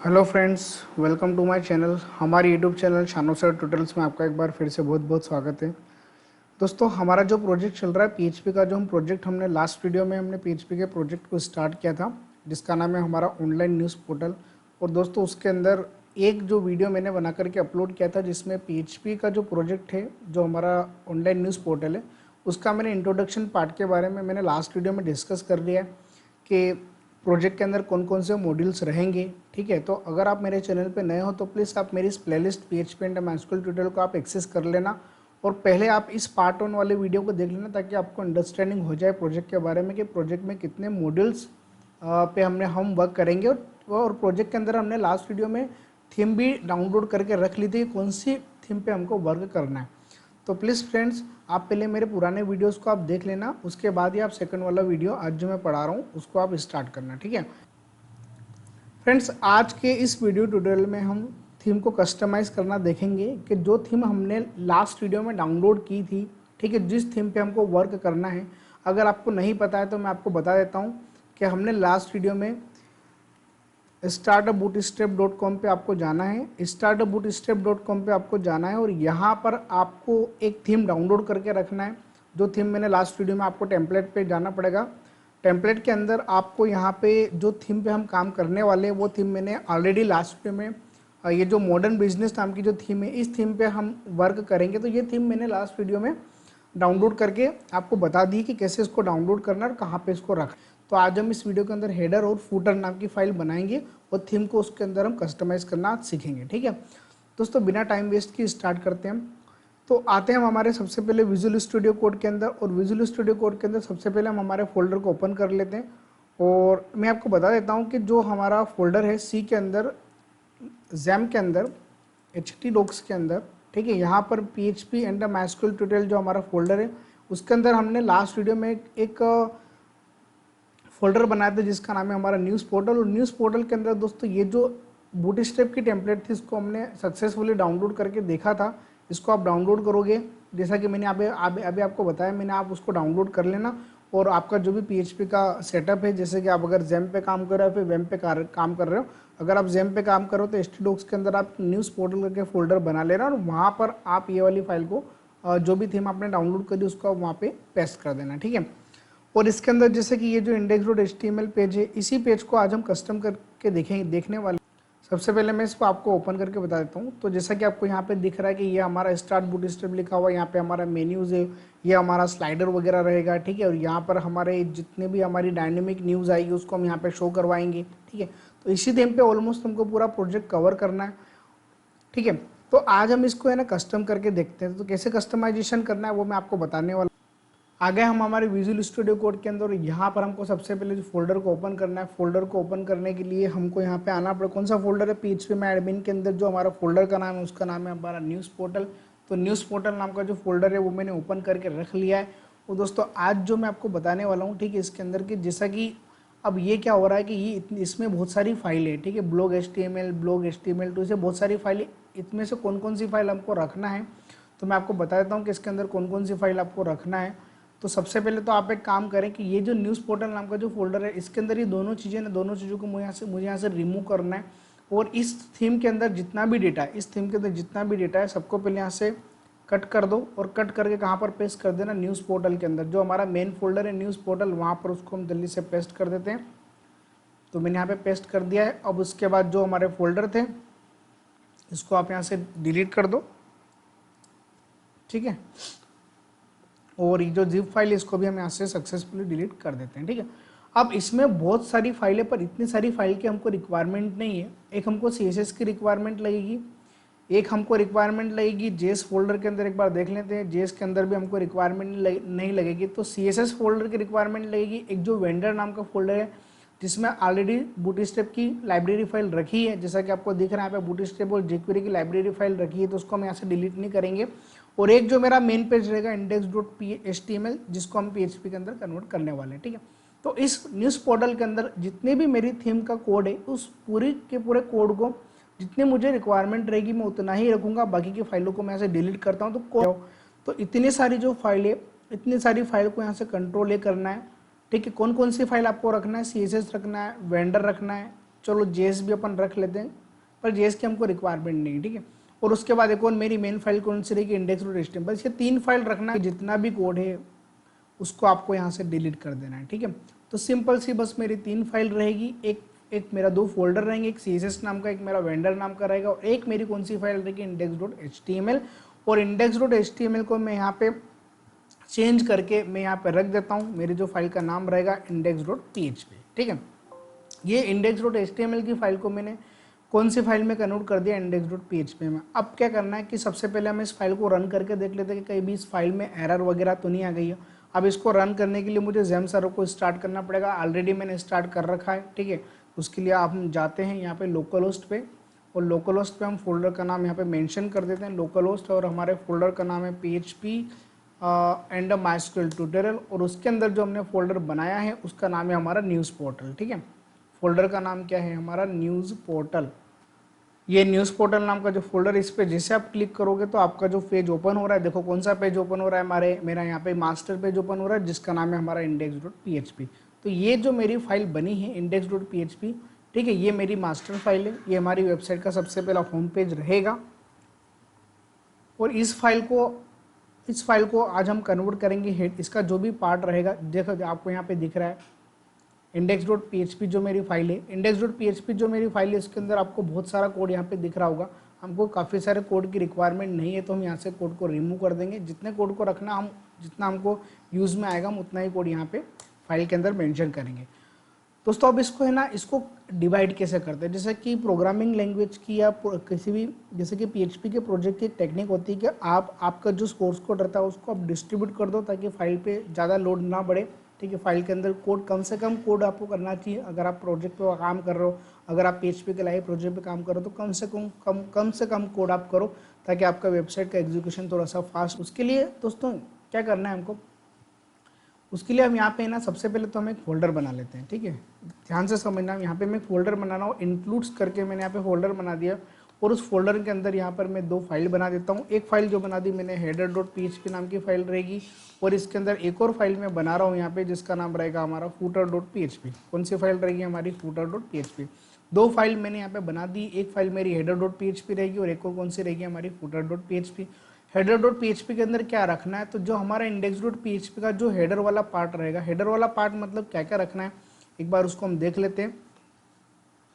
Hello friends, welcome to my channel. हमारे YouTube channel Shano sir tutorials में आपका एक बार फिर से बहुत बहुत स्वागत है। दोस्तों, हमारा जो प्रोजेक्ट चल रहा है पीएचपी का, जो हम प्रोजेक्ट हमने लास्ट वीडियो में हमने पीएचपी के प्रोजेक्ट को स्टार्ट किया था, जिसका नाम है हमारा ऑनलाइन न्यूज़ पोर्टल। और दोस्तों, उसके अंदर एक जो वीडियो मैंने बना करके अपलोड किया था, जिसमें पीएचपी का जो प्रोजेक्ट है, जो हमारा ऑनलाइन न्यूज़ पोर्टल है, उसका मैंने इंट्रोडक्शन पार्ट के बारे में मैंने लास्ट वीडियो में डिस्कस कर लिया है कि प्रोजेक्ट के अंदर कौन कौन से मॉड्यूल्स रहेंगे। ठीक है, तो अगर आप मेरे चैनल पे नए हो तो प्लीज़ आप मेरी इस playlist PHP and MySQL tutorial को आप एक्सेस कर लेना और पहले आप इस पार्ट 1 वाले वीडियो को देख लेना, ताकि आपको अंडरस्टैंडिंग हो जाए प्रोजेक्ट के बारे में कि प्रोजेक्ट में कितने मॉड्यूल्स पे हम वर्क करेंगे। और प्रोजेक्ट के अंदर हमने लास्ट वीडियो में थीम भी डाउनलोड करके रख ली थी, कौन सी थीम पे हमको वर्क करना है। तो प्लीज़ फ्रेंड्स, आप पहले मेरे पुराने वीडियोस को आप देख लेना, उसके बाद ही आप सेकंड वाला वीडियो आज जो मैं पढ़ा रहा हूँ उसको आप स्टार्ट करना। ठीक है फ्रेंड्स, आज के इस वीडियो ट्यूटोरियल में हम थीम को कस्टमाइज़ करना देखेंगे कि जो थीम हमने लास्ट वीडियो में डाउनलोड की थी, ठीक है, जिस थीम पे हमको वर्क करना है। अगर आपको नहीं पता है तो मैं आपको बता देता हूँ कि हमने लास्ट वीडियो में startupbootstrap.com पे आपको जाना है, startupbootstrap.com पे आपको जाना है और यहाँ पर आपको एक थीम डाउनलोड करके रखना है। जो थीम मैंने लास्ट वीडियो में आपको टेम्पलेट पे जाना पड़ेगा। टेम्पलेट के अंदर आपको यहाँ पे जो थीम पे हम काम करने वाले हैं वो थीम मैंने ऑलरेडी लास्ट वीडियो में ये जो मॉडर्न बिजनेस नाम की जो थीम है, इस थीम पे हम वर्क करेंगे। तो ये थीम मैंने लास्ट वीडियो में डाउनलोड करके आपको बता दी कि कैसे इसको डाउनलोड करना है और कहाँ पे इसको रख। तो आज हम इस वीडियो के अंदर हेडर और फूटर नाम की फाइल बनाएंगे और थीम को उसके अंदर हम कस्टमाइज़ करना सीखेंगे। ठीक है दोस्तों, बिना टाइम वेस्ट की स्टार्ट करते हैं हम। तो आते हैं हम हमारे सबसे पहले विजुअल स्टूडियो कोड के अंदर, और विजुअल स्टूडियो कोड के अंदर सबसे पहले हम हमारे फोल्डर को ओपन कर लेते हैं। और मैं आपको बता देता हूँ कि जो हमारा फोल्डर है सी के अंदर, जैम के अंदर, htdocs के अंदर, ठीक है, यहाँ पर PHP एंड MySQL ट्यूटोरियल जो हमारा फोल्डर है, उसके अंदर हमने लास्ट वीडियो में एक फोल्डर बनाया था जिसका नाम है हमारा न्यूज़ पोर्टल। और न्यूज़ पोर्टल के अंदर दोस्तों ये जो बूटस्ट्रैप की टेम्पलेट थी, इसको हमने सक्सेसफुली डाउनलोड करके देखा था। इसको आप डाउनलोड करोगे, जैसा कि मैंने अभी आपको बताया, मैंने आप उसको डाउनलोड कर लेना। और आपका जो भी PHP का सेटअप है, जैसे कि आप अगर जैम पे काम कर रहे हो फिर वेम पे काम कर रहे हो, अगर आप जैम पे काम करो तो htdocs के अंदर आप न्यूज़ पोर्टल करके फोल्डर बना लेना और वहाँ पर आप ये वाली फाइल को जो भी थीम आपने डाउनलोड करी उसको वहाँ पे पेस्ट कर देना। ठीक है, और इसके अंदर जैसे कि ये जो index.html पेज है, इसी पेज को आज हम कस्टम करके देखने वाले। सबसे पहले मैं इसको आपको ओपन करके बता देता हूँ। तो जैसा कि आपको यहाँ पे दिख रहा है कि ये हमारा स्टार्ट बूटस्ट्रैप लिखा हुआ है, यहाँ पे हमारा मेन्यूज़ है, ये हमारा स्लाइडर वगैरह रहेगा। ठीक है, और यहाँ पर हमारे जितने भी हमारी डायनेमिक न्यूज़ आएगी उसको हम यहाँ पे शो करवाएंगे। ठीक है, तो इसी थीम पे ऑलमोस्ट हमको पूरा प्रोजेक्ट कवर करना है। ठीक है, तो आज हम इसको है ना कस्टम करके देखते हैं। तो कैसे कस्टमाइजेशन करना है वो मैं आपको बताने वाला। आ गए हम हमारे विजुअल स्टूडियो कोड के अंदर। यहाँ पर हमको सबसे पहले जो फोल्डर को ओपन करना है, फोल्डर को ओपन करने के लिए हमको यहाँ पे आना पड़ेगा। कौन सा फोल्डर है? PHP में एडमिन के अंदर जो हमारा फोल्डर का नाम है उसका नाम है हमारा न्यूज़ पोर्टल। तो न्यूज़ पोर्टल नाम का जो फोल्डर है वो मैंने ओपन करके रख लिया है। और दोस्तों, आज जो मैं आपको बताने वाला हूँ, ठीक है, इसके अंदर की जैसा कि अब ये क्या हो रहा है कि ये इसमें बहुत सारी फाइलें है। ठीक है, ब्लॉग HTML2 से बहुत सारी फाइलें, इसमें से कौन कौन सी फाइल हमको रखना है तो मैं आपको बता देता हूँ कि इसके अंदर कौन कौन सी फाइल आपको रखना है। तो सबसे पहले तो आप एक काम करें कि ये जो न्यूज़ पोर्टल नाम का जो फोल्डर है, इसके अंदर ये दोनों चीज़ें ना, दोनों चीज़ों को मुझे यहाँ से रिमूव करना है। और इस थीम के अंदर जितना भी डेटा है, इस थीम के अंदर जितना भी डेटा है, सबको पहले यहाँ से कट कर दो और कट करके कहाँ पर पेस्ट कर देना? न्यूज़ पोर्टल के अंदर। जो हमारा मेन फोल्डर है न्यूज़ पोर्टल, वहाँ पर उसको हम जल्दी से पेस्ट कर देते हैं। तो मैंने यहाँ पे पेस्ट कर दिया है। अब उसके बाद जो हमारे फोल्डर थे इसको आप यहाँ से डिलीट कर दो। ठीक है, और ये जो जिप फाइल है इसको भी हम यहाँ से सक्सेसफुली डिलीट कर देते हैं। ठीक है, अब इसमें बहुत सारी फाइलें, पर इतनी सारी फाइल की हमको रिक्वायरमेंट नहीं है। एक हमको CSS की रिक्वायरमेंट लगेगी, एक हमको रिक्वायरमेंट लगेगी JS फोल्डर के अंदर। एक बार देख लेते हैं, JS के अंदर भी हमको रिक्वायरमेंट नहीं लगेगी, तो CSS फोल्डर की रिक्वायरमेंट लगेगी। एक जो वेंडर नाम का फोल्डर है जिसमें ऑलरेडी बूटस्ट्रैप की लाइब्रेरी फाइल रखी है, जैसा कि आपको दिख रहा है यहाँ पे बूटस्ट्रैप और jQuery की लाइब्रेरी फाइल रखी है, तो उसको हम यहाँ से डिलीट नहीं करेंगे। और एक जो मेरा मेन पेज रहेगा index.html, जिसको हम PHP के अंदर कन्वर्ट करने वाले हैं। ठीक है, तो इस न्यूज़ पोर्टल के अंदर जितने भी मेरी थीम का कोड है, उस पूरी के पूरे कोड को जितने मुझे रिक्वायरमेंट रहेगी मैं उतना ही रखूँगा, बाकी की फाइलों को मैं यहाँ से डिलीट करता हूँ। तो इतनी सारी जो फाइल है, इतनी सारी फाइल को यहाँ से कंट्रोल करना है। ठीक है, कौन कौन सी फाइल आपको रखना है? CSS रखना है, वेंडर रखना है, चलो जेएस भी अपन रख लेते हैं, पर जेएस की हमको रिक्वायरमेंट नहीं है, ठीक है। और उसके बाद एक और मेरी मेन फाइल कौन सी रहेगी, इंडेक्स डॉट एचटीएमएल। बस ये 3 फाइल रखना है, जितना भी कोड है उसको आपको यहाँ से डिलीट कर देना है, ठीक है। तो सिंपल सी बस मेरी 3 फाइल रहेगी, एक मेरा 2 फोल्डर रहेंगे, एक CSS नाम का, एक मेरा वेंडर नाम का रहेगा, और एक मेरी कौन सी फाइल रहेगी, index.html। और index.html को मैं यहाँ पे चेंज करके मैं यहाँ पे रख देता हूँ, मेरी जो फाइल का नाम रहेगा index.php, ठीक है। ये index.html की फाइल को मैंने कौन सी फाइल में कन्वर्ट कर दिया, index.php में। अब क्या करना है कि सबसे पहले हम इस फाइल को रन करके देख लेते हैं कि कहीं भी इस फाइल में एरर वगैरह तो नहीं आ गई है। अब इसको रन करने के लिए मुझे जेम सर्वर को स्टार्ट करना पड़ेगा, ऑलरेडी मैंने स्टार्ट कर रखा है, ठीक है। उसके लिए आप हम जाते हैं यहाँ पे लोकल होस्ट पे, और लोकल होस्ट पे हम फोल्डर का नाम यहाँ पे मेंशन कर देते हैं लोकल होस्ट, और हमारे फोल्डर का नाम है PHP एंड MySQL ट्यूटोरियल। और उसके अंदर जो हमने फोल्डर बनाया है उसका नाम है हमारा न्यूज़ पोर्टल, ठीक है। फोल्डर का नाम क्या है हमारा, न्यूज़ पोर्टल। ये न्यूज़ पोर्टल नाम का जो फोल्डर, इस पे जैसे आप क्लिक करोगे तो आपका जो पेज ओपन हो रहा है, देखो कौन सा पेज ओपन हो रहा है, मेरा यहाँ पे मास्टर पेज ओपन हो रहा है जिसका नाम है हमारा index.php। तो ये जो मेरी फाइल बनी है index.php, ठीक है, ये मेरी मास्टर फाइल है, ये हमारी वेबसाइट का सबसे पहला होम पेज रहेगा। और इस फाइल को आज हम कन्वर्ट करेंगे हेड, इसका जो भी पार्ट रहेगा, देखो आपको यहाँ पे दिख रहा है index.php जो मेरी फाइल है, index.php जो मेरी फाइल है इसके अंदर आपको बहुत सारा कोड यहाँ पे दिख रहा होगा। हमको काफ़ी सारे कोड की रिक्वायरमेंट नहीं है, तो हम यहाँ से कोड को रिमूव कर देंगे। जितने कोड को रखना, हम जितना हमको यूज़ में आएगा हम उतना ही कोड यहाँ पे फाइल के अंदर मेंशन करेंगे। दोस्तों अब इसको है ना, इसको डिवाइड कैसे करते हैं, जैसे कि प्रोग्रामिंग लैंग्वेज की या किसी भी, जैसे कि PHP के प्रोजेक्ट की एक टेक्निक होती है कि आपका जो सोर्स कोड रहता है उसको आप डिस्ट्रीब्यूट कर दो ताकि फाइल पे ज़्यादा लोड ना बढ़े, ठीक है। फाइल के अंदर कोड, कम से कम कोड आपको करना चाहिए। अगर आप प्रोजेक्ट पे काम कर रहे हो, अगर आप PHP के लाइव प्रोजेक्ट पे काम कर रहे हो, तो कम से कम कोड आप करो ताकि आपका वेबसाइट का एग्जीक्यूशन थोड़ा सा फास्ट। उसके लिए दोस्तों क्या करना है हमको, उसके लिए हम यहाँ पे ना सबसे पहले तो हम एक फोल्डर बना लेते हैं, ठीक है। ध्यान से समझना, यहाँ पे मैं फोल्डर बना रहा हूँ, इंक्लूड्स करके मैंने यहाँ पे फोल्डर बना दिया। और उस फोल्डर के अंदर यहाँ पर मैं 2 फाइल बना देता हूँ। एक फाइल जो बना दी मैंने header.php नाम की फाइल रहेगी, और इसके अंदर एक और फाइल मैं बना रहा हूँ यहाँ पे जिसका नाम रहेगा हमारा footer.php। कौन सी फाइल रहेगी हमारी, footer.php। 2 फाइल मैंने यहाँ पे बना दी, एक फाइल मेरी header.php रहेगी और एक और कौन सी रहेगी हमारी footer.php। header.php के अंदर क्या रखना है, तो जो हमारा index.php का जो हेडर वाला पार्ट रहेगा, हेडर वाला पार्ट मतलब क्या क्या रखना है एक बार उसको हम देख लेते हैं।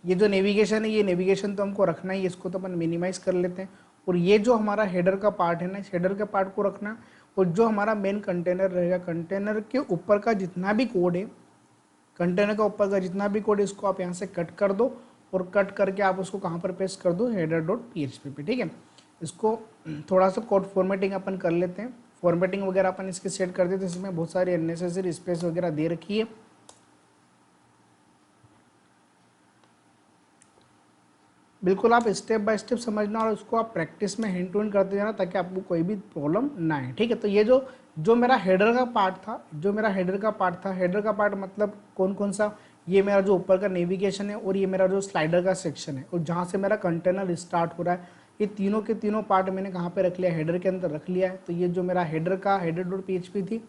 ये जो नेविगेशन है, ये नेविगेशन तो हमको रखना ही है, इसको तो अपन मिनिमाइज कर लेते हैं। और ये जो हमारा हेडर का पार्ट है ना, इस हेडर के पार्ट को रखना। और जो हमारा मेन कंटेनर रहेगा, कंटेनर के ऊपर का जितना भी कोड है, कंटेनर का ऊपर का जितना भी कोड है, इसको आप यहाँ से कट कर दो, और कट करके आप उसको कहाँ पर पेस्ट कर दो, header.php पे, ठीक है। इसको थोड़ा सा कोड फॉर्मेटिंग अपन कर लेते हैं, फॉर्मेटिंग वगैरह अपन इसके सेट कर देते हैं। इसमें बहुत सारी अननेसेसरी स्पेस वगैरह दे रखी है। बिल्कुल आप स्टेप बाय स्टेप समझना और उसको आप प्रैक्टिस में हैंड टू हैंड करते जाना ताकि आपको कोई भी प्रॉब्लम ना आए, ठीक है। तो ये जो मेरा हेडर का पार्ट था, हेडर का पार्ट मतलब कौन कौन सा, ये मेरा जो ऊपर का नेविगेशन है, और ये मेरा जो स्लाइडर का सेक्शन है, और जहाँ से मेरा कंटेनर स्टार्ट हो रहा है, ये तीनों के तीनों पार्ट मैंने कहाँ पे रख लिया, हेडर के अंदर रख लिया है। तो ये जो मेरा header.php थी।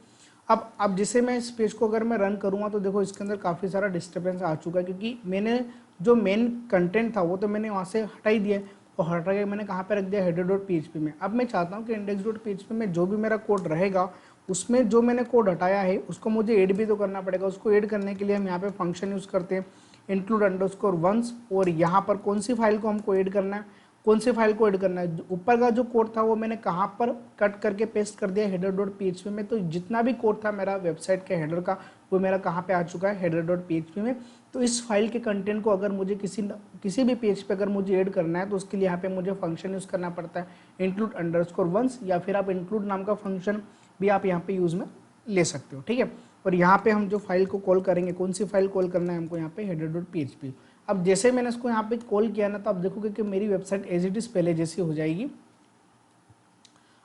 अब जिसे मैं इस पेज को अगर मैं रन करूँगा तो देखो इसके अंदर काफ़ी सारा डिस्टर्बेंस आ चुका है, क्योंकि मैंने जो मेन कंटेंट था वो तो मैंने वहाँ से हटा ही दिया, और हटा के मैंने कहाँ पे रख दिया, header.php में। अब मैं चाहता हूँ कि index.php में जो भी मेरा कोड रहेगा, उसमें जो मैंने कोड हटाया है उसको मुझे ऐड भी तो करना पड़ेगा। उसको ऐड करने के लिए हम यहाँ पे फंक्शन यूज़ करते हैं include_once। और यहाँ पर कौन सी फाइल को हमको ऐड करना है, कौन सी फाइल को ऐड करना है, ऊपर का जो कोड था वो मैंने कहाँ पर कट करके पेस्ट कर दिया, header.php में। तो जितना भी कोड था मेरा वेबसाइट के हेडर का, वो मेरा कहाँ पे आ चुका है, header.php में। तो इस फाइल के कंटेंट को अगर मुझे किसी भी पेज पे अगर मुझे ऐड करना है, तो उसके लिए यहाँ पे मुझे फंक्शन यूज़ करना पड़ता है include_once, या फिर आप include नाम का फंक्शन भी आप यहाँ पे यूज़ में ले सकते हो, ठीक है। और यहाँ पे हम जो फाइल को कॉल करेंगे, कौन सी फाइल कॉल करना है हमको यहाँ पे, header.php। अब जैसे मैंने इसको यहाँ पे कॉल किया ना, तो आप देखोगे कि मेरी वेबसाइट एज इट इज़ पहले जैसी हो जाएगी।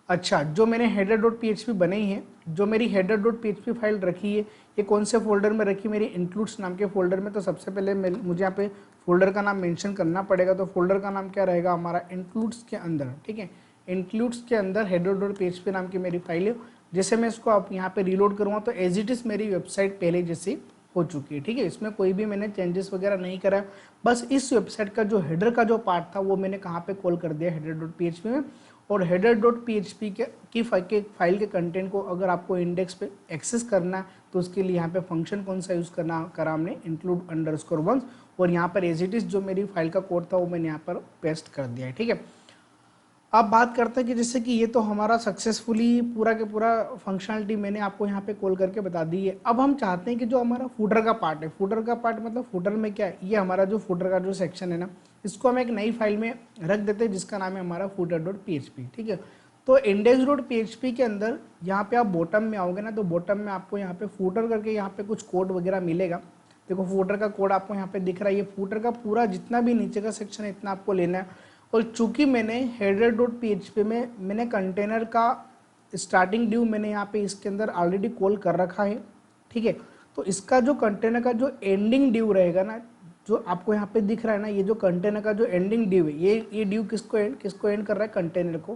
अच्छा, जो मैंने header.php बनाई है, जो मेरी header.php फाइल रखी है, ये कौन से फोल्डर में रखी, मेरी includes नाम के फोल्डर में। तो सबसे पहले मुझे यहाँ पे फोल्डर का नाम मेंशन करना पड़ेगा। तो फोल्डर का नाम क्या रहेगा हमारा, includes के अंदर, ठीक है। includes के अंदर header.php नाम की मेरी फाइल है। जैसे मैं इसको आप यहाँ पे रीलोड करूँगा तो एज इट इज़ मेरी वेबसाइट पहले जैसी हो चुकी है। ठीक है, इसमें कोई भी मैंने चेंजेस वगैरह नहीं करा, बस इस वेबसाइट का जो हेडर का जो पार्ट था वो मैंने कहाँ पे कॉल कर दिया, header.php में। और header.php की फाइल के कंटेंट को अगर आपको इंडेक्स पे एक्सेस करना है तो उसके लिए यहाँ पे फंक्शन कौन सा यूज़ करना करा हमने, इंक्लूड अंडरस्कोर वंस, और यहाँ पर एज इट इज़ जो मेरी फाइल का कोड था वो मैंने यहाँ पर पेस्ट कर दिया है। ठीक है, अब बात करते हैं कि जैसे कि ये तो हमारा सक्सेसफुली पूरा के पूरा फंक्शनलिटी मैंने आपको यहाँ पे कॉल करके बता दी है। अब हम चाहते हैं कि जो हमारा फूटर का पार्ट है, फूटर का पार्ट मतलब फूटर में क्या है, ये हमारा जो फूटर का जो सेक्शन है ना, इसको हम एक नई फाइल में रख देते हैं जिसका नाम है हमारा footer.php। ठीक है, तो index.php के अंदर यहाँ पे आप बॉटम में आओगे ना, तो बॉटम में आपको यहाँ पे फूटर करके यहाँ पे कुछ कोड वगैरह मिलेगा। देखो फूटर का कोड आपको यहाँ पे दिख रहा है, ये फूटर का पूरा जितना भी नीचे का सेक्शन है इतना आपको लेना है। और चूंकि मैंने header.php में मैंने कंटेनर का स्टार्टिंग ड्यू मैंने यहाँ पे इसके अंदर ऑलरेडी कॉल कर रखा है। ठीक है, तो इसका जो कंटेनर का जो एंडिंग ड्यू रहेगा ना, जो आपको यहाँ पे दिख रहा है ना, ये जो कंटेनर का जो एंडिंग ड्यू है, ये ड्यू किसको एंड कर रहा है, कंटेनर को।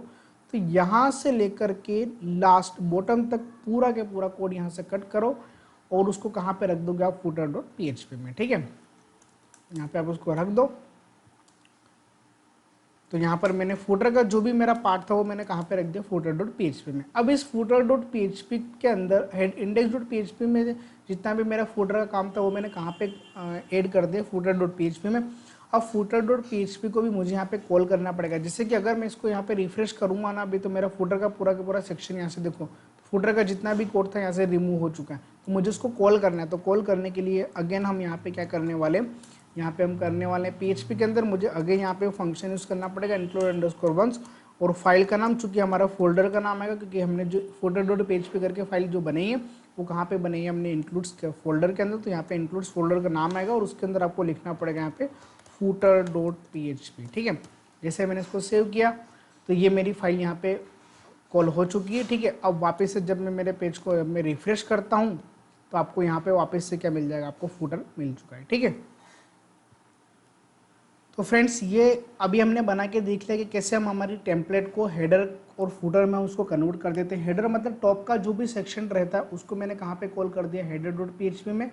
तो यहाँ से लेकर के लास्ट बॉटम तक पूरा के पूरा कोड यहाँ से कट करो और उसको कहाँ पे रख दोगे आप, footer.php में। ठीक है, यहाँ पे आप उसको रख दो। तो यहाँ पर मैंने फूटर का जो भी मेरा पार्ट था वो मैंने कहाँ पे रख दिया, footer.php में। अब इस footer.php के अंदर index.php में जितना भी मेरा फूटर का काम था वो मैंने कहाँ पे ऐड कर दिया, footer.php में। अब footer.php को भी मुझे यहाँ पे कॉल करना पड़ेगा, जैसे कि अगर मैं इसको यहाँ पे रिफ्रेश करूँगा ना अभी, तो मेरा फूटर का पूरा सेक्शन यहाँ से देखो, फूटर का जितना भी कोड था यहाँ से रिमूव हो चुका है। तो मुझे उसको कॉल करना है, तो कॉल करने के लिए अगेन हम यहाँ पे क्या करने वाले, यहाँ पे हम करने वाले हैं PHP के अंदर मुझे अगेन यहाँ पे फंक्शन यूज़ करना पड़ेगा, इंक्लूड अंडरस्कोर वंस। और फाइल का नाम चूंकि हमारा फोल्डर का नाम आएगा, क्योंकि हमने जो footer.php करके फाइल जो बनाई है वो कहाँ पे बनाई है, हमने इंक्लूड्स फोल्डर के अंदर। तो यहाँ पे इंक्लूड्स फोल्डर का नाम आएगा और उसके अंदर आपको लिखना पड़ेगा यहाँ पे footer.php। ठीक है, जैसे मैंने इसको सेव किया तो ये मेरी फाइल यहाँ पे कॉल हो चुकी है। ठीक है, अब वापस से जब मैं मेरे पेज को मैं रिफ्रेश करता हूँ तो आपको यहाँ पे वापस से क्या मिल जाएगा, आपको फूटर मिल चुका है। ठीक है, तो फ्रेंड्स ये अभी हमने बना के देख लिया कि कैसे हम हमारी टेम्पलेट को हेडर और फूटर में उसको कन्वर्ट कर देते हैं। हेडर मतलब टॉप का जो भी सेक्शन रहता है उसको मैंने कहाँ पे कॉल कर दिया, header.php में,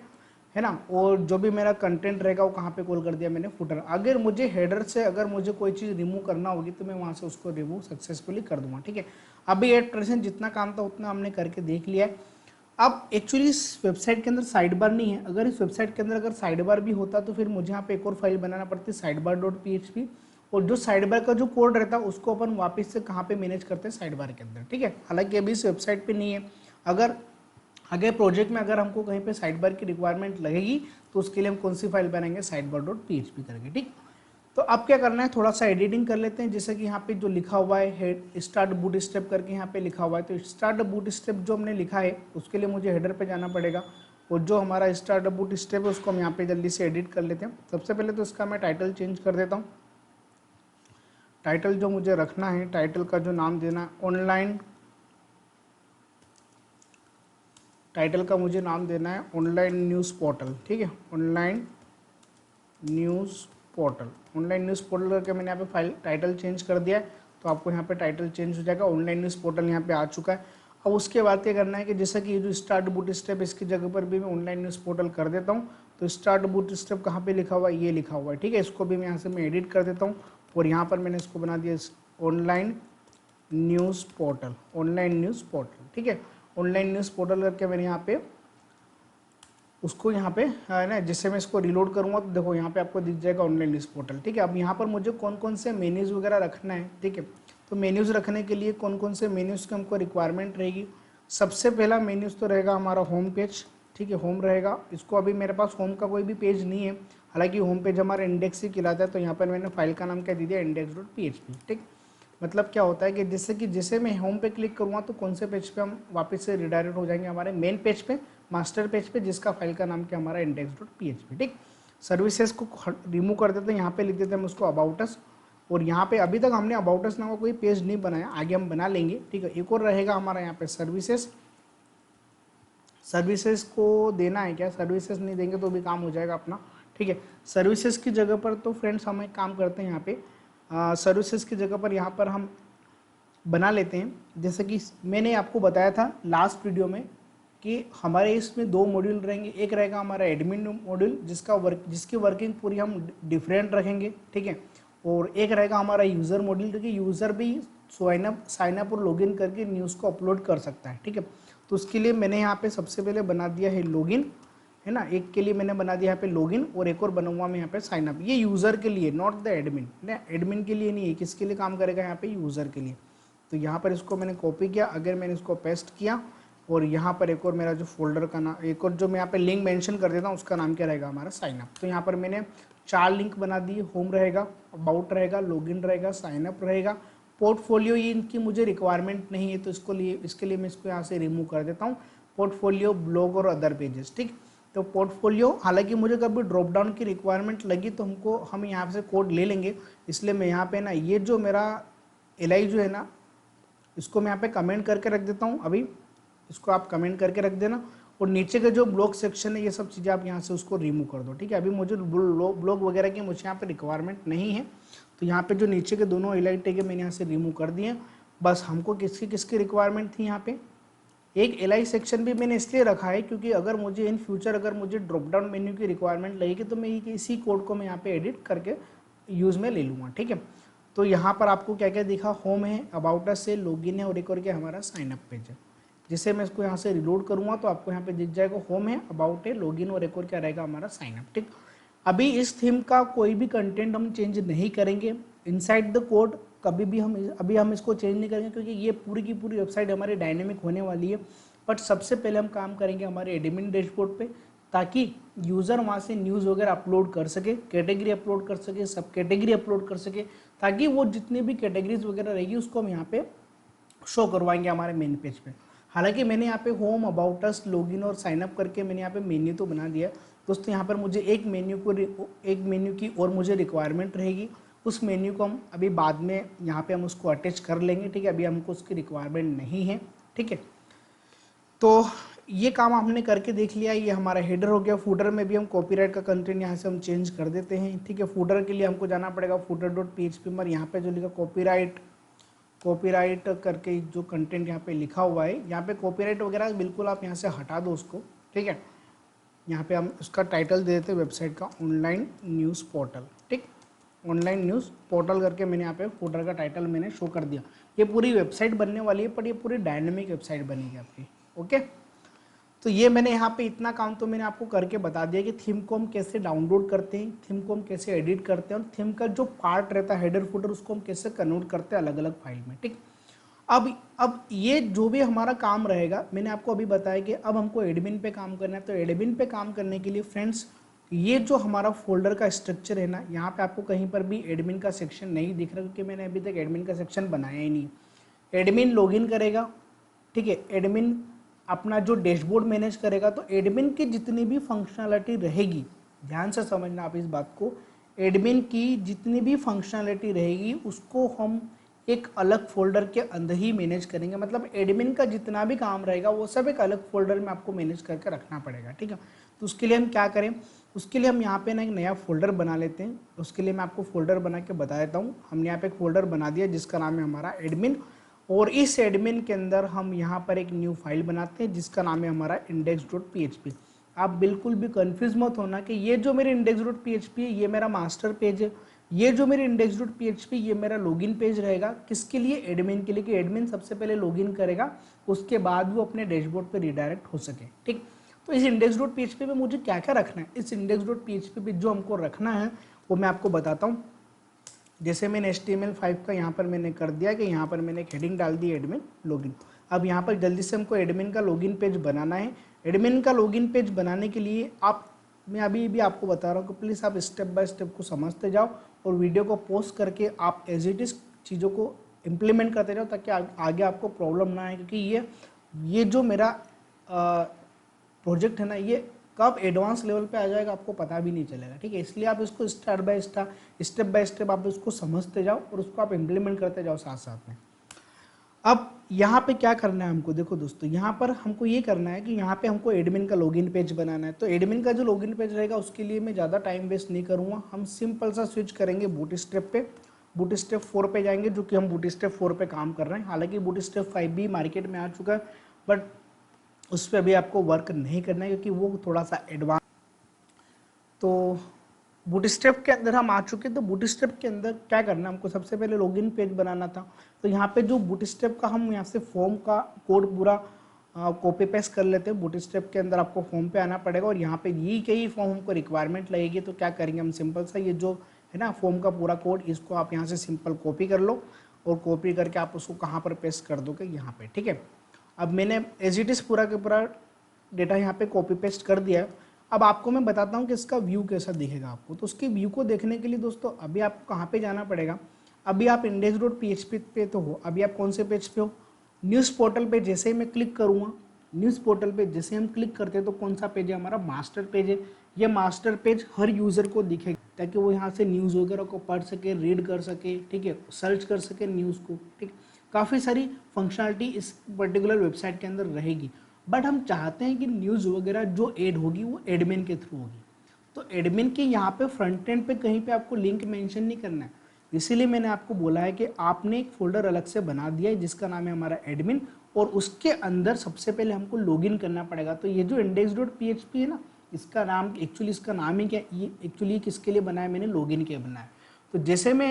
है ना। और जो भी मेरा कंटेंट रहेगा वो कहाँ पे कॉल कर दिया मैंने, फूटर। अगर मुझे हेडर से अगर मुझे कोई चीज़ रिमूव करना होगी तो मैं वहाँ से उसको रिमूव सक्सेसफुली कर दूंगा। ठीक है, अभी एट परसेंट जितना काम था उतना हमने करके देख लिया है। अब एक्चुअली इस वेबसाइट के अंदर साइड बार नहीं है, अगर इस वेबसाइट के अंदर अगर साइड बार भी होता तो फिर मुझे यहाँ पे एक और फाइल बनाना पड़ती, sidebar.php। और जो साइड बार का जो कोड रहता है उसको अपन वापस से कहाँ पे मैनेज करते हैं, साइड बार के अंदर। ठीक है, हालांकि अभी इस वेबसाइट पे नहीं है, अगर आगे प्रोजेक्ट में अगर हमको कहीं पे साइड बार की रिक्वायरमेंट लगेगी तो उसके लिए हम कौन सी फाइल बनाएंगे, sidebar.php करके। ठीक, तो अब क्या करना है, थोड़ा सा एडिटिंग कर लेते हैं। जैसे कि यहाँ पे जो लिखा हुआ है स्टार्ट बूट स्टेप करके यहाँ पे लिखा हुआ है, तो स्टार्ट बूट स्टेप जो हमने लिखा है उसके लिए मुझे हेडर पे जाना पड़ेगा। और जो हमारा स्टार्ट बूट स्टेप है उसको हम यहाँ पे जल्दी से एडिट कर लेते हैं। सबसे पहले तो इसका मैं टाइटल चेंज कर देता हूँ। टाइटल जो मुझे रखना है, टाइटल का जो नाम देना है ऑनलाइन, टाइटल का मुझे नाम देना है ऑनलाइन न्यूज़ पोर्टल। ठीक है, online news portal, online news portal करके मैंने यहाँ पे फाइल टाइटल चेंज कर दिया है। तो आपको यहाँ पे टाइटल चेंज हो जाएगा, ऑनलाइन न्यूज़ पोर्टल यहाँ पे आ चुका है। अब उसके बाद क्या करना है कि जैसा कि ये जो स्टार्ट बूट स्टेप इसकी जगह पर भी मैं ऑनलाइन न्यूज़ पोर्टल कर देता हूँ। तो स्टार्ट बूट स्टेप कहाँ पे लिखा हुआ है, ये लिखा हुआ है। ठीक है, इसको भी मैं यहाँ से मैं एडिट कर देता हूँ और यहाँ पर मैंने इसको बना दिया online news portal, online news portal. ठीक है, ऑनलाइन न्यूज़ पोर्टल करके मैंने यहाँ पे उसको यहाँ पे है ना, जिससे मैं इसको रिलोड करूँगा तो देखो यहाँ पे आपको दिख जाएगा ऑनलाइन न्यूज़ पोर्टल। ठीक है, अब यहाँ पर मुझे कौन कौन से मेन्यूज़ वगैरह रखना है। ठीक है, तो मेन्यूज़ रखने के लिए कौन कौन से मेन्यूज़ की हमको रिक्वायरमेंट रहेगी। सबसे पहला मेन्यूज़ तो रहेगा हमारा होम पेज। ठीक है, होम रहेगा, इसको अभी मेरे पास होम का कोई भी पेज नहीं है, हालांकि होम पेज हमारा इंडेक्स ही कहलाता है। तो यहाँ पर मैंने फाइल का नाम क्या दे दिया, index.php। ठीक, मतलब क्या होता है कि जैसे मैं होम पे क्लिक करूँगा तो कौन से पेज पे हम वापस से रिडायरेक्ट हो जाएंगे, हमारे मेन पेज पे, मास्टर पेज पे, जिसका फाइल का नाम क्या हमारा index.php। ठीक, सर्विसेज को रिमूव कर देते हैं, यहाँ पे लिख देते हैं हम उसको अबाउट अस। और यहाँ पे अभी तक हमने अबाउट अस नाम का कोई पेज नहीं बनाया, आगे हम बना लेंगे। ठीक है, एक और रहेगा हमारा यहाँ पे सर्विसेज। सर्विसेज को देना है क्या, सर्विसेज नहीं देंगे तो भी काम हो जाएगा अपना। ठीक है, सर्विसेज की जगह पर तो फ्रेंड्स हम एक काम करते हैं, यहाँ पे सर्विसेज की जगह पर यहाँ पर हम बना लेते हैं, जैसे कि मैंने आपको बताया था लास्ट वीडियो में कि हमारे इसमें दो मॉड्यूल रहेंगे। एक रहेगा हमारा एडमिन मॉड्यूल जिसकी वर्किंग पूरी हम डिफरेंट रखेंगे, ठीक है। और एक रहेगा हमारा यूज़र मॉड्यूल, क्योंकि यूज़र भी साइन अप और लॉगिन करके न्यूज़ को अपलोड कर सकता है, ठीक है। तो उसके लिए मैंने यहाँ पे सबसे पहले बना दिया है लॉगिन, है ना। एक के लिए मैंने बना दिया यहाँ पे लॉगिन और एक और बनाऊंगा मैं यहाँ पे साइन अप। ये यूज़र के लिए, नॉट द एडमिन, ना एडमिन के लिए नहीं है, किसके लिए काम करेगा यहाँ पे, यूज़र के लिए। तो यहाँ पर इसको मैंने कॉपी किया, अगर मैंने इसको पेस्ट किया और यहाँ पर एक और मेरा जो फोल्डर का नाम, एक और जो मैं यहाँ पे लिंक मेंशन कर देता हूँ उसका नाम क्या रहेगा, हमारा साइन अप। तो यहाँ पर मैंने 4 लिंक बना दिए, होम रहेगा, अबाउट रहेगा, लॉगिन रहेगा, साइन अप रहेगा, पोर्टफोलियो। ये इनकी मुझे रिक्वायरमेंट नहीं है, तो इसके लिए मैं इसको यहाँ से रिमूव कर देता हूँ। पोर्टफोलियो, ब्लॉग और अदर पेजेस, ठीक। तो पोर्टफोलियो, हालांकि मुझे कभी ड्रॉप डाउन की रिक्वायरमेंट लगी तो हम यहाँ से कोड ले लेंगे, इसलिए मैं यहाँ पे ना ये जो मेरा एलआई जो है ना, इसको मैं यहाँ पे कमेंट करके रख देता हूँ। अभी इसको आप कमेंट करके रख देना, और नीचे का जो ब्लॉग सेक्शन है ये सब चीज़ें आप यहाँ से उसको रिमूव कर दो, ठीक है। अभी मुझे ब्लॉग वगैरह की मुझे यहाँ पे रिक्वायरमेंट नहीं है, तो यहाँ पे जो नीचे के दोनों एलआई टैग है मैंने यहाँ से रिमूव कर दिए। बस हमको किसकी रिक्वायरमेंट थी, यहाँ पे एक एलआई सेक्शन भी मैंने इसलिए रखा है क्योंकि अगर मुझे इन फ्यूचर अगर मुझे ड्रॉप डाउन मेन्यू की रिक्वायरमेंट लगेगी तो मैं इसी कोड को मैं यहाँ पे एडिट करके यूज़ में ले लूँगा, ठीक है। तो यहाँ पर आपको क्या क्या दिखा, होम है, अबाउट अस है, लॉगिन है और एक और क्या हमारा साइन अप पेज है। जिसे मैं इसको यहाँ से रिलोड करूँगा तो आपको यहाँ पे दिख जाएगा होम है, अबाउट है, लॉगिन और एक और क्या रहेगा हमारा साइन अप, ठीक। अभी इस थीम का कोई भी कंटेंट हम चेंज नहीं करेंगे इनसाइड द कोड, कभी भी हम इसको चेंज नहीं करेंगे क्योंकि ये पूरी की पूरी वेबसाइट हमारी डायनेमिक होने वाली है। बट सबसे पहले हम काम करेंगे हमारे एडमिन डैशबोर्ड पे, ताकि यूज़र वहाँ से न्यूज़ वगैरह अपलोड कर सके, कैटेगरी अपलोड कर सके, सब कैटेगरी अपलोड कर सके, ताकि वो जितनी भी कैटेगरीज वगैरह रहेगी उसको हम यहाँ पे शो करवाएंगे हमारे मेन पेज पे। हालांकि मैंने यहाँ पे होम, अबाउट अस, लॉगिन और साइन अप करके मैंने यहाँ पे मेन्यू तो बना दिया दोस्तों। यहाँ पर मुझे एक मेन्यू की और मुझे रिक्वायरमेंट रहेगी, उस मेन्यू को हम अभी बाद में यहाँ पे हम उसको अटैच कर लेंगे, ठीक है। अभी हमको उसकी रिक्वायरमेंट नहीं है, ठीक है। तो ये काम हमने करके देख लिया, ये हमारा हेडर हो गया। फूडर में भी हम कॉपीराइट का कंटेंट यहाँ से हम चेंज कर देते हैं, ठीक है। फूडर के लिए हमको जाना पड़ेगा footer.php पर, यहाँ पे जो लिखा कॉपीराइट करके जो कंटेंट यहाँ पे लिखा हुआ है, यहाँ पे कॉपीराइट वगैरह बिल्कुल आप यहाँ से हटा दो उसको, ठीक है। यहाँ पे हम उसका टाइटल दे देते हैं वेबसाइट का ऑनलाइन न्यूज़ पोर्टल, ठीक। ऑनलाइन न्यूज़ पोर्टल करके मैंने यहाँ पे फूटर का टाइटल मैंने शो कर दिया। ये पूरी वेबसाइट बनने वाली है, पर ये पूरी डायनेमिक वेबसाइट बनेगी आपकी, ओके। तो ये मैंने यहाँ पे इतना काम तो मैंने आपको करके बता दिया कि थीम को हम कैसे डाउनलोड करते हैं, थीम को हम कैसे एडिट करते हैं, और थीम का जो पार्ट रहता है हेडर फुटर उसको हम कैसे कन्वर्ट करते हैं अलग अलग फाइल में, ठीक। अब ये जो भी हमारा काम रहेगा, मैंने आपको अभी बताया कि अब हमको एडमिन पे काम करना है। तो एडमिन पे काम करने के लिए फ्रेंड्स, ये जो हमारा फोल्डर का स्ट्रक्चर है ना, यहाँ पे आपको कहीं पर भी एडमिन का सेक्शन नहीं दिख रहा क्योंकि मैंने अभी तक एडमिन का सेक्शन बनाया ही नहीं। एडमिन लॉगिन करेगा, ठीक है, एडमिन अपना जो डैशबोर्ड मैनेज करेगा। तो एडमिन की जितनी भी फंक्शनलिटी रहेगी, ध्यान से समझना आप इस बात को, एडमिन की जितनी भी फंक्शनलिटी रहेगी उसको हम एक अलग फोल्डर के अंदर ही मैनेज करेंगे। मतलब एडमिन का जितना भी काम रहेगा वो सब एक अलग फोल्डर में आपको मैनेज करके रखना पड़ेगा, ठीक है। तो उसके लिए हम क्या करें, उसके लिए हम यहाँ पे ना एक नया फोल्डर बना लेते हैं। उसके लिए मैं आपको फोल्डर बना के बता देता हूँ। हमने यहाँ पे एक फोल्डर बना दिया जिसका नाम है हमारा एडमिन, और इस एडमिन के अंदर हम यहाँ पर एक न्यू फाइल बनाते हैं जिसका नाम है हमारा index.php। आप बिल्कुल भी कंफ्यूज मत होना कि ये जो मेरे index.php है ये मेरा मास्टर पेज है, ये जो मेरे index.php ये मेरा लॉगिन पेज रहेगा। किसके लिए, एडमिन के लिए, कि एडमिन सबसे पहले लॉगिन करेगा उसके बाद वो अपने डैशबोर्ड पे रिडायरेक्ट हो सके, ठीक। तो इस index.php पे मुझे क्या क्या रखना है, इस index.php पे जो हमको रखना है वो मैं आपको बताता हूँ। जैसे मैंने HTML5 का यहाँ पर मैंने कर दिया कि यहाँ पर मैंने एक हेडिंग डाल दी एडमिन लॉगिन। अब यहाँ पर जल्दी से हमको एडमिन का लॉगिन पेज बनाना है। एडमिन का लॉगिन पेज बनाने के लिए मैं अभी भी आपको बता रहा हूँ कि प्लीज़ आप स्टेप बाय स्टेप को समझते जाओ और वीडियो को पॉज करके आप एज इट इज़ चीज़ों को इम्प्लीमेंट करते जाओ, ताकि आगे आपको प्रॉब्लम ना आए। क्योंकि ये जो मेरा प्रोजेक्ट है ना, ये कब एडवांस लेवल पे आ जाएगा आपको पता भी नहीं चलेगा, ठीक है। इसलिए आप इसको स्टेप बाय स्टेप आप इसको समझते जाओ और उसको आप इम्प्लीमेंट करते जाओ साथ साथ में। अब यहाँ पे क्या करना है हमको, देखो दोस्तों, यहाँ पर हमको ये करना है कि यहाँ पे हमको एडमिन का लॉगिन पेज बनाना है। तो एडमिन का जो लॉगिन पेज रहेगा उसके लिए मैं ज़्यादा टाइम वेस्ट नहीं करूँगा। हम सिंपल सा स्विच करेंगे बूटस्ट्रैप पे, बूटस्ट्रैप 4 पे जाएंगे, जो कि हम बूटस्ट्रैप 4 पे काम कर रहे हैं। हालांकि बूटस्ट्रैप 5 भी मार्केट में आ चुका है, बट उस पर अभी आपको वर्क नहीं करना है क्योंकि वो थोड़ा सा एडवांस। तो बूटस्ट्रैप के अंदर हम आ चुके हैं। तो बूटस्ट्रैप के अंदर क्या करना है हमको, सबसे पहले लॉगिन पेज बनाना था। तो यहाँ पे जो बूटस्ट्रैप का हम यहाँ से फॉर्म का कोड पूरा कॉपी पेस्ट कर लेते हैं। बूटस्ट्रैप के अंदर आपको फॉर्म पे आना पड़ेगा और यहाँ पे ये कई फॉर्म हमको रिक्वायरमेंट लगेगी। तो क्या करेंगे हम, सिंपल सा ये जो है ना फॉर्म का पूरा कोड, इसको आप यहाँ से सिंपल कॉपी कर लो और कॉपी करके आप उसको कहाँ पर पेस्ट कर दोगे, यहाँ पे। ठीक है, अब मैंने एज इट इज़ पूरा के पूरा डेटा यहाँ पे कॉपी पेस्ट कर दिया है। अब आपको मैं बताता हूँ कि इसका व्यू कैसा दिखेगा आपको। तो उसके व्यू को देखने के लिए दोस्तों अभी आपको कहाँ पे जाना पड़ेगा। अभी आप index.php पे तो हो, अभी आप कौन से पेज पे हो, न्यूज़ पोर्टल पे। जैसे ही मैं क्लिक करूँगा न्यूज़ पोर्टल पे, जैसे हम क्लिक करते हैं तो कौन सा पेज है हमारा, मास्टर पेज है। ये मास्टर पेज हर यूज़र को दिखेगा ताकि वो यहाँ से न्यूज़ वगैरह को पढ़ सके, रीड कर सके, ठीक है, सर्च कर सके न्यूज़ को। ठीक, काफ़ी सारी फंक्शनलिटी इस पर्टिकुलर वेबसाइट के अंदर रहेगी। बट हम चाहते हैं कि न्यूज़ वगैरह जो ऐड होगी वो एडमिन के थ्रू होगी। तो एडमिन के यहाँ पे फ्रंट एंड पे कहीं पे आपको लिंक मेंशन नहीं करना है। इसीलिए मैंने आपको बोला है कि आपने एक फोल्डर अलग से बना दिया है जिसका नाम है हमारा एडमिन, और उसके अंदर सबसे पहले हमको लॉगिन करना पड़ेगा। तो ये जो index.php है ना, इसका नाम एक्चुअली, इसका नाम ही क्या, ये एक्चुअली किसके लिए बनाया, मैंने लॉगिन के लिए बनाया। तो जैसे मैं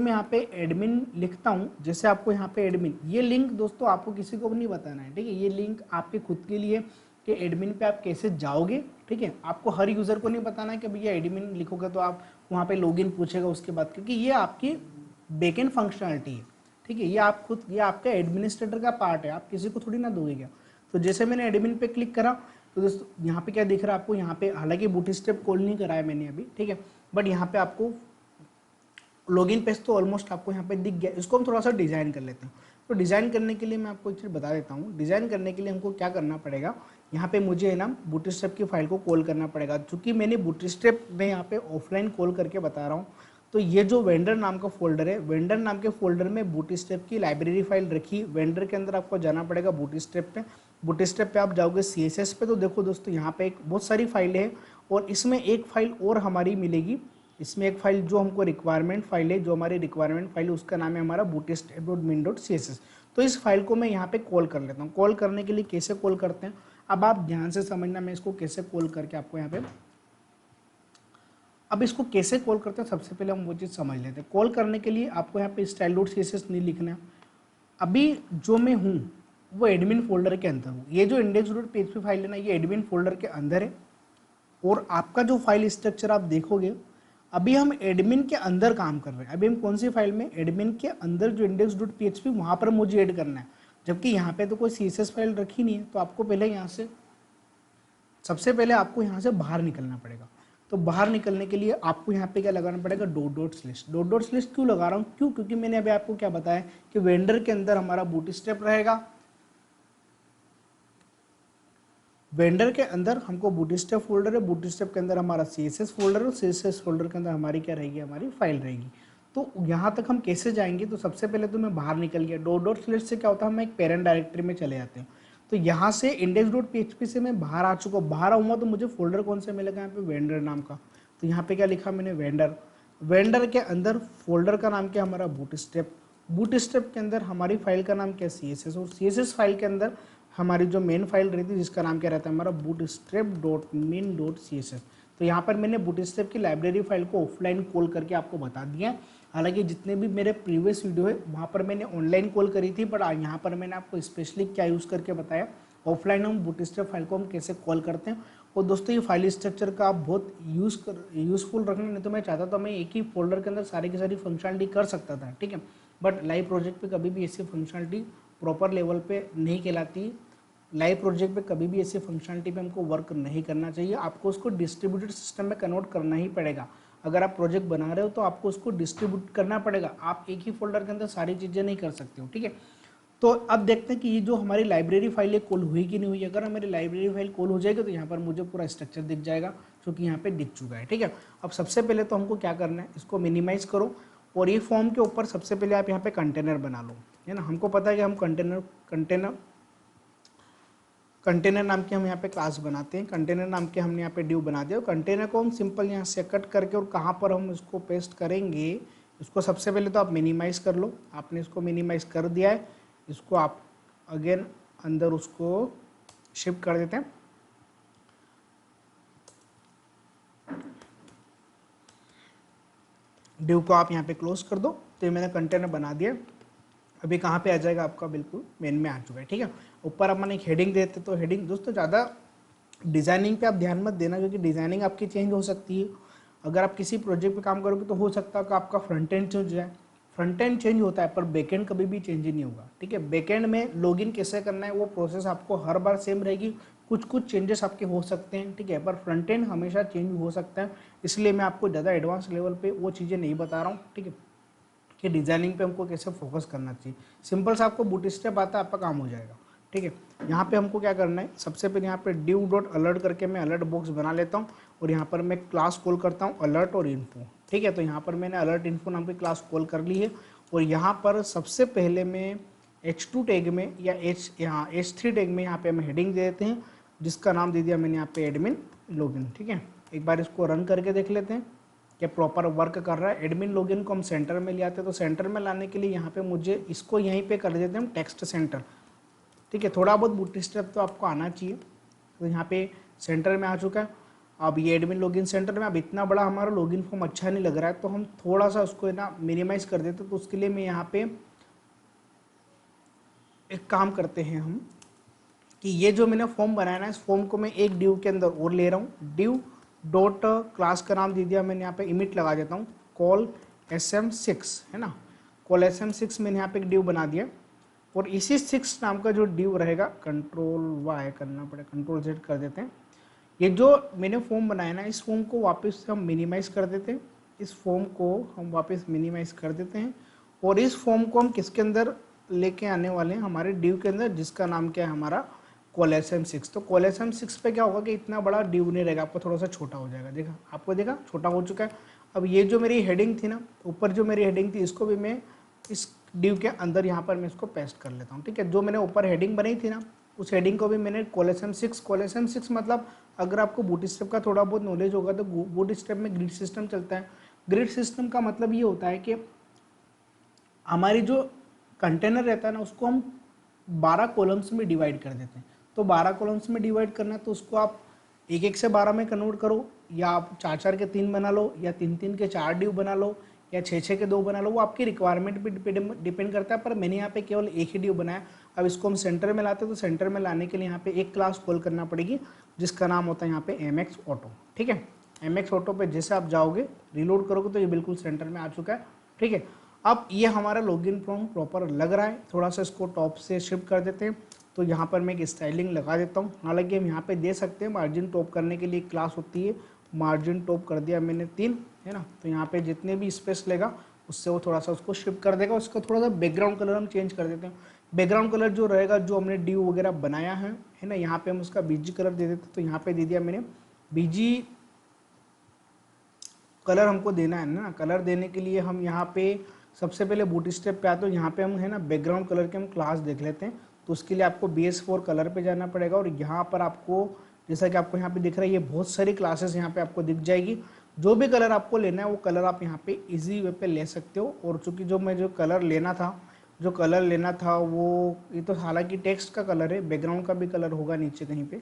यहाँ पे एडमिन लिखता हूँ, जैसे आपको यहाँ पे एडमिन, ये लिंक दोस्तों आपको किसी को भी नहीं बताना है। ठीक है, ये लिंक आपके खुद के लिए कि एडमिन पे आप कैसे जाओगे। ठीक है, आपको हर यूज़र को नहीं बताना है कि भैया एडमिन लिखोगे तो आप वहाँ पे लॉगिन पूछेगा उसके बाद, क्योंकि ये आपकी बैकएंड फंक्शनलिटी है। ठीक है, ये आप खुद, ये आपका एडमिनिस्ट्रेटर का पार्ट है, आप किसी को थोड़ी ना दोगे क्या। तो जैसे मैंने एडमिन पे क्लिक करा तो दोस्तों यहाँ पे क्या दिख रहा है आपको, यहाँ पे हालांकि बूटस्ट्रैप कॉल नहीं कराया मैंने अभी, ठीक है, बट यहाँ पे आपको लॉगिन पेज तो ऑलमोस्ट आपको यहाँ पे दिख गया। इसको हम थोड़ा सा डिज़ाइन कर लेते हैं। तो डिज़ाइन करने के लिए मैं आपको एक चीज़ बता देता हूँ। डिज़ाइन करने के लिए हमको क्या करना पड़ेगा, यहाँ पे मुझे है ना बूटस्ट्रैप की फाइल को कॉल करना पड़ेगा। चूँकि मैंने बूटस्ट्रैप में यहाँ पे ऑफलाइन कॉल करके बता रहा हूँ। तो ये जो वेंडर नाम का फोल्डर है, वेंडर नाम के फोल्डर में बूटस्ट्रैप की लाइब्रेरी फाइल रखी। वेंडर के अंदर आपको जाना पड़ेगा बूटस्ट्रैप पे। बूटस्ट्रैप पे आप जाओगे CSS पे, तो देखो दोस्तों यहाँ पे एक बहुत सारी फाइलें हैं और इसमें एक फाइल और हमारी मिलेगी। इसमें एक फाइल जो हमको रिक्वायरमेंट फाइल है, जो हमारी रिक्वायरमेंट फाइल है, उसका नाम है हमारा bootstrap.min.css। तो इस फाइल को मैं यहाँ पे कॉल कर लेता हूँ। कॉल करने के लिए कैसे कॉल करते हैं, अब आप ध्यान से समझना, मैं इसको कैसे कॉल करके आपको यहाँ पे, अब इसको कैसे कॉल करते हैं सबसे पहले हम वो चीज़ समझ लेते हैं। कॉल करने के लिए आपको यहाँ पे style.css नहीं लिखना है। अभी जो मैं हूँ वो एडमिन फोल्डर के अंदर हूँ। ये जो index.php फाइल है ना, ये एडमिन फोल्डर के अंदर है। और आपका जो फाइल स्ट्रक्चर आप देखोगे, अभी हम एडमिन के अंदर काम कर रहे हैं। अभी हम कौन सी फाइल में, एडमिन के अंदर जो index.php वहाँ पर मुझे ऐड करना है, जबकि यहाँ पे तो कोई CSS फाइल रखी नहीं है। तो आपको पहले यहाँ से, सबसे पहले आपको यहाँ से बाहर निकलना पड़ेगा। तो बाहर निकलने के लिए आपको यहाँ पे क्या लगाना पड़ेगा, डॉट डॉट स्लैश क्यों लगा रहा हूँ, क्यों, क्योंकि मैंने अभी आपको क्या बताया कि वेंडर के अंदर हमारा बूटस्ट्रैप रहेगा। वेंडर के अंदर हमको बूटस्ट्रैप फोल्डर है, बूटस्ट्रैप के अंदर हमारा CSS फोल्डर है, और CSS फोल्डर के अंदर हमारी क्या रहेगी, हमारी फाइल रहेगी। तो यहाँ तक हम कैसे जाएंगे, तो सबसे पहले तो मैं बाहर निकल गया। डॉट स्लैश से क्या होता है, हम एक पेरेंट डायरेक्टरी में चले जाते हैं। तो यहाँ से index.php से मैं बाहर आ चुका हूँ। बाहर आऊँगा तो मुझे फोल्डर कौन सा मिलेगा, यहाँ पे वेंडर नाम का। तो यहाँ पे क्या लिखा मैंने, वेंडर। वेंडर के अंदर फोल्डर का नाम क्या, हमारा बूटस्ट्रैप। बूटस्ट्रैप के अंदर हमारी फाइल का नाम क्या, CSS। और CSS फाइल के अंदर हमारी जो मेन फाइल रहती है जिसका नाम क्या रहता है, हमारा bootstrap.min.css। तो यहाँ पर मैंने बूटस्ट्रैप की लाइब्रेरी फाइल को ऑफलाइन कॉल करके आपको बता दिया है। हालांकि जितने भी मेरे प्रीवियस वीडियो है वहाँ पर मैंने ऑनलाइन कॉल करी थी, पर यहाँ पर मैंने आपको स्पेशली क्या यूज़ करके बताया, ऑफलाइन हम बूटस्ट्रैप फाइल को हम कैसे कॉल करते हैं। और दोस्तों ये फाइल स्ट्रक्चर का आप बहुत यूज़फुल रखना, नहीं तो मैं चाहता था मैं एक ही फोल्डर के अंदर सारी की सारी फंक्शनलिटी कर सकता था, ठीक है। बट लाइव प्रोजेक्ट पे कभी भी ऐसी फंक्शनलिटी प्रॉपर लेवल पे नहीं कहलाती। लाइव प्रोजेक्ट पे कभी भी ऐसी फंक्शनलिटी पे हमको वर्क नहीं करना चाहिए। आपको उसको डिस्ट्रीब्यूटेड सिस्टम में कन्वर्ट करना ही पड़ेगा। अगर आप प्रोजेक्ट बना रहे हो तो आपको उसको डिस्ट्रीब्यूट करना पड़ेगा। आप एक ही फोल्डर के अंदर सारी चीज़ें नहीं कर सकते हो, ठीक है। तो अब देखते हैं कि ये जो हमारी लाइब्रेरी फाइल है कॉल हुई कि नहीं हुई। अगर हमारी लाइब्रेरी फाइल कॉल हो जाएगी तो यहाँ पर मुझे पूरा स्ट्रक्चर दिख जाएगा, जो कि यहाँ पे दिख चुका है, ठीक है। अब सबसे पहले तो हमको क्या करना है, इसको मिनिमाइज करो और ये फॉर्म के ऊपर सबसे पहले आप यहाँ पे कंटेनर बना लो, है ना। हमको पता है कि हम कंटेनर नाम के हम यहाँ पे क्लास बनाते हैं। कंटेनर नाम के हमने यहाँ पे ड्यू बना दिया। कंटेनर को हम सिंपल यहाँ से कट करके और कहाँ पर हम इसको पेस्ट करेंगे, इसको सबसे पहले तो आप मिनिमाइज़ कर लो। आपने इसको मिनिमाइज़ कर दिया है, इसको आप अगेन अंदर उसको शिफ्ट कर देते हैं। डिव को आप यहाँ पे क्लोज कर दो। तो ये मैंने कंटेनर बना दिया। अभी कहाँ पे आ जाएगा आपका, बिल्कुल मेन में आ चुका है। ठीक है, ऊपर अपन एक हेडिंग देते, तो हेडिंग दोस्तों ज़्यादा डिज़ाइनिंग पे आप ध्यान मत देना, क्योंकि डिज़ाइनिंग आपकी चेंज हो सकती है। अगर आप किसी प्रोजेक्ट पे काम करोगे तो हो सकता है कि आपका फ्रंट एंड चेंज हो जाए। फ्रंट एंड चेंज होता है पर बैक एंड कभी भी चेंज ही नहीं होगा। ठीक है, बैक एंड में लॉगिन कैसे करना है वो प्रोसेस आपको हर बार सेम रहेगी, कुछ कुछ चेंजेस आपके हो सकते हैं। ठीक है, पर फ्रंट एंड हमेशा चेंज हो सकता है, इसलिए मैं आपको ज़्यादा एडवांस लेवल पे वो चीज़ें नहीं बता रहा हूँ। ठीक है, कि डिजाइनिंग पे हमको कैसे फोकस करना चाहिए। सिंपल सा आपको बूटस्ट्रैप आता है, आपका काम हो जाएगा। ठीक है, यहाँ पे हमको क्या करना है, सबसे पहले यहाँ पे div डॉट अलर्ट करके मैं अलर्ट बॉक्स बना लेता हूँ, और यहाँ पर मैं क्लास कॉल करता हूँ अलर्ट और इन्फो। ठीक है, तो यहाँ पर मैंने अलर्ट इन्फो नाम की क्लास कॉल कर ली है, और यहाँ पर सबसे पहले मैं H2 टैग में या यहाँ H3 टैग में यहाँ पे हम हेडिंग दे देते हैं, जिसका नाम दे दिया मैंने यहाँ पे एडमिन लॉगिन। ठीक है, एक बार इसको रन करके देख लेते हैं क्या प्रॉपर वर्क कर रहा है। एडमिन लॉगिन को हम सेंटर में ले आते हैं, तो सेंटर में लाने के लिए यहाँ पे मुझे इसको यहीं पे कर देते हैं हम टेक्स्ट सेंटर। ठीक है, थोड़ा बहुत बूटस्ट्रैप तो आपको आना चाहिए। तो यहाँ पे सेंटर में आ चुका है। अब ये एडमिन लॉगिन सेंटर में अब इतना बड़ा हमारा लॉगिन फॉर्म अच्छा नहीं लग रहा है, तो हम थोड़ा सा उसको ना मिनिमाइज कर देते हैं। तो उसके लिए मैं यहाँ पे एक काम करते हैं हम, कि ये जो मैंने फॉर्म बनाया ना, इस फॉर्म को मैं एक डिव के अंदर और ले रहा हूँ। डिव डॉट क्लास का नाम दे दिया मैंने, यहाँ पे इमिट लगा देता हूँ, कॉल SM6 है ना। कॉल SM6 मैंने यहाँ पे एक डिव बना दिया, और इसी 6 नाम का जो डिव रहेगा, Ctrl+Y करना पड़ेगा, Ctrl+Z कर देते हैं। ये जो मैंने फॉर्म बनाया ना, इस फॉर्म को वापस हम मिनिमाइज कर देते हैं। इस फॉर्म को हम वापस मिनिमाइज कर देते हैं, और इस फॉर्म को हम किसके अंदर लेके आने वाले हैं, हमारे डिव के अंदर, जिसका नाम क्या है हमारा कॉल SM6। तो कॉल SM6 पे क्या होगा कि इतना बड़ा डिव नहीं रहेगा, आपको थोड़ा सा छोटा हो जाएगा। देखा आपको, देखा छोटा हो चुका है। अब ये जो मेरी हेडिंग थी ना, ऊपर जो मेरी हेडिंग थी, इसको भी मैं इस डिव के अंदर यहाँ पर मैं इसको पेस्ट कर लेता हूँ। ठीक है, जो मैंने ऊपर हेडिंग बनाई थी ना, उस हेडिंग को भी मैंने कॉल SM6 मतलब अगर आपको बूटस्ट्रैप का थोड़ा बहुत नॉलेज होगा तो बूटस्ट्रैप में ग्रिड सिस्टम चलता है। ग्रिड सिस्टम का मतलब ये होता है कि हमारी जो कंटेनर रहता है ना, उसको हम 12 कॉलम्स में डिवाइड कर देते हैं। तो 12 कॉलम्स में डिवाइड करना है, तो उसको आप 1-1 से 12 में कन्वर्ट करो, या आप 4-4 के 3 बना लो, या 3-3 के 4 डिव बना लो, या 6-6 के 2 बना लो। वो आपकी रिक्वायरमेंट पे डिपेंड करता है, पर मैंने यहाँ पे केवल एक ही डिव बनाया। अब इसको हम सेंटर में लाते हैं, तो सेंटर में लाने के लिए यहाँ पे एक क्लास कॉल करना पड़ेगी, जिसका नाम होता है यहाँ पे MX ऑटो। ठीक है, MX ऑटो पे जैसे आप जाओगे, रिलोड करोगे, तो ये बिल्कुल सेंटर में आ चुका है। ठीक है, अब ये हमारा लॉगिन फॉर्म प्रॉपर लग रहा है। थोड़ा सा इसको टॉप से शिफ्ट कर देते हैं, तो यहाँ पर मैं एक स्टाइलिंग लगा देता हूँ। हालांकि हम यहाँ पे दे सकते हैं, मार्जिन टॉप करने के लिए एक क्लास होती है, मार्जिन टॉप कर दिया मैंने 3 है ना। तो यहाँ पे जितने भी स्पेस लेगा उससे वो थोड़ा सा उसको शिफ्ट कर देगा। उसका थोड़ा सा बैकग्राउंड कलर हम चेंज कर देते हैं। बैकग्राउंड कलर जो रहेगा, जो हमने ड्यू वगैरह बनाया है ना, यहाँ पे हम उसका बीजी कलर दे देते हैं। तो यहाँ पे दे दिया मैंने बीजी कलर हमको देना है ना। कलर देने के लिए हम यहाँ पे सबसे पहले बूटस्ट्रैप पे आते हो, यहाँ पे हम है ना बैकग्राउंड कलर के हम क्लास देख लेते हैं। तो उसके लिए आपको BS4 कलर पे जाना पड़ेगा, और यहाँ पर आपको जैसा कि आपको यहाँ पे दिख रहा है, ये बहुत सारी क्लासेस यहाँ पे आपको दिख जाएगी। जो भी कलर आपको लेना है वो कलर आप यहाँ पे इजी वे पे ले सकते हो। और चूंकि जो कलर लेना था वो, ये तो हालांकि टेक्स्ट का कलर है, बैकग्राउंड का भी कलर होगा नीचे कहीं पे।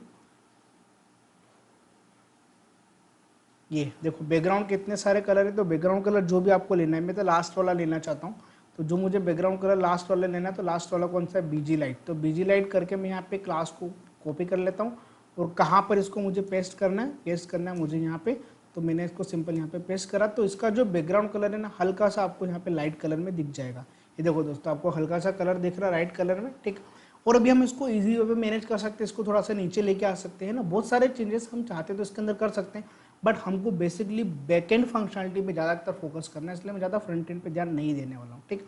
ये देखो बैकग्राउंड कितने सारे कलर है। तो बैकग्राउंड कलर जो भी आपको लेना है, मैं तो लास्ट वाला लेना चाहता हूँ। तो जो मुझे बैकग्राउंड कलर लास्ट वाला लेना है, तो लास्ट वाला कौन सा है, BG लाइट। तो BG लाइट करके मैं यहाँ पे क्लास को कॉपी कर लेता हूँ, और कहाँ पर इसको मुझे पेस्ट करना है मुझे यहाँ पे। तो मैंने इसको सिंपल यहाँ पे पेस्ट करा। तो इसका जो बैकग्राउंड कलर है ना, हल्का सा आपको यहाँ पे लाइट कलर में दिख जाएगा। ये देखो दोस्तों, आपको हल्का सा कलर दिख रहा है राइट कलर में। ठीक, और अभी हम इसको इजी वे पे मैनेज कर सकते हैं, इसको थोड़ा सा नीचे लेके आ सकते हैं ना। बहुत सारे चेंजेस हम चाहते हैं तो इसके अंदर कर सकते हैं, बट हमको बेसिकली बैकएंड फंक्शनलिटी पे ज़्यादातर फोकस करना है, इसलिए मैं ज़्यादा फ्रंट एंड पे ध्यान नहीं देने वाला हूँ। ठीक,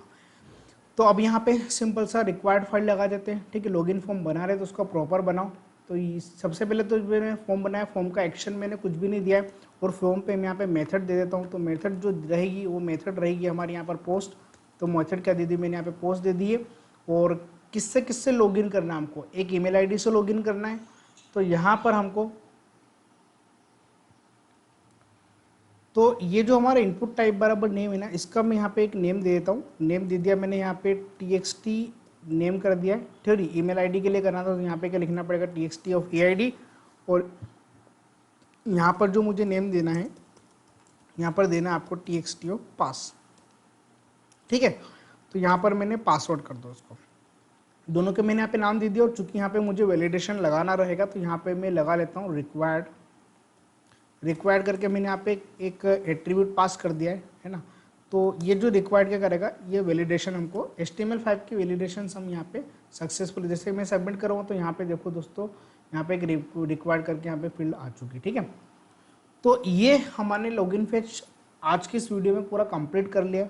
तो अब यहाँ पे सिंपल सा रिक्वायर्ड फाइल लगा देते हैं। ठीक है, लॉगिन फॉर्म बना रहे तो उसका प्रॉपर बनाओ। तो सबसे पहले तो मैंने फॉर्म बनाया, फॉर्म का एक्शन मैंने कुछ भी नहीं दिया है, और फॉर्म पे मैं यहाँ पे मेथड दे देता हूँ। तो मेथड जो रहेगी वो मेथड रहेगी हमारे यहाँ पर पोस्ट। तो मेथड क्या दे दी मैंने यहाँ पे, पोस्ट दे दिए। और किससे किससे लॉगिन करना है हमको, एक ईमेल आईडी से लॉगिन करना है। तो यहाँ पर हमको, तो ये जो हमारा इनपुट टाइप बराबर नेम है ना, इसका मैं यहाँ पे एक नेम दे देता हूँ। नेम दे दिया मैंने यहाँ पे TXT नेम कर दिया है। थ्योरी ईमेल आईडी के लिए करना था तो यहाँ पे क्या लिखना पड़ेगा, txt ऑफ eid, और यहाँ पर जो मुझे नेम देना है यहाँ पर देना है आपको txt ऑफ पास। ठीक है, तो यहाँ पर मैंने पासवर्ड कर दो उसको, दोनों के मैंने यहाँ पे नाम दे दिया। और चूंकि यहाँ पे मुझे वैलिडेशन लगाना रहेगा तो यहाँ पे मैं लगा लेता हूँ रिक्वायर्ड करके मैंने यहाँ पे एक एट्रीब्यूट पास कर दिया है ना। तो ये जो रिक्वायर्ड क्या करेगा, ये वैलिडेशन हमको HTML5 की वैलिडेशन हम यहाँ पे सक्सेसफुल, जैसे मैं सबमिट कर रहा हूँ तो यहाँ पे देखो दोस्तों, यहाँ पे एक रिक्वायर्ड करके यहाँ पे फील्ड आ चुकी। ठीक है, तो ये हमारे लॉगिन पेज आज की इस वीडियो में पूरा कंप्लीट कर लिया।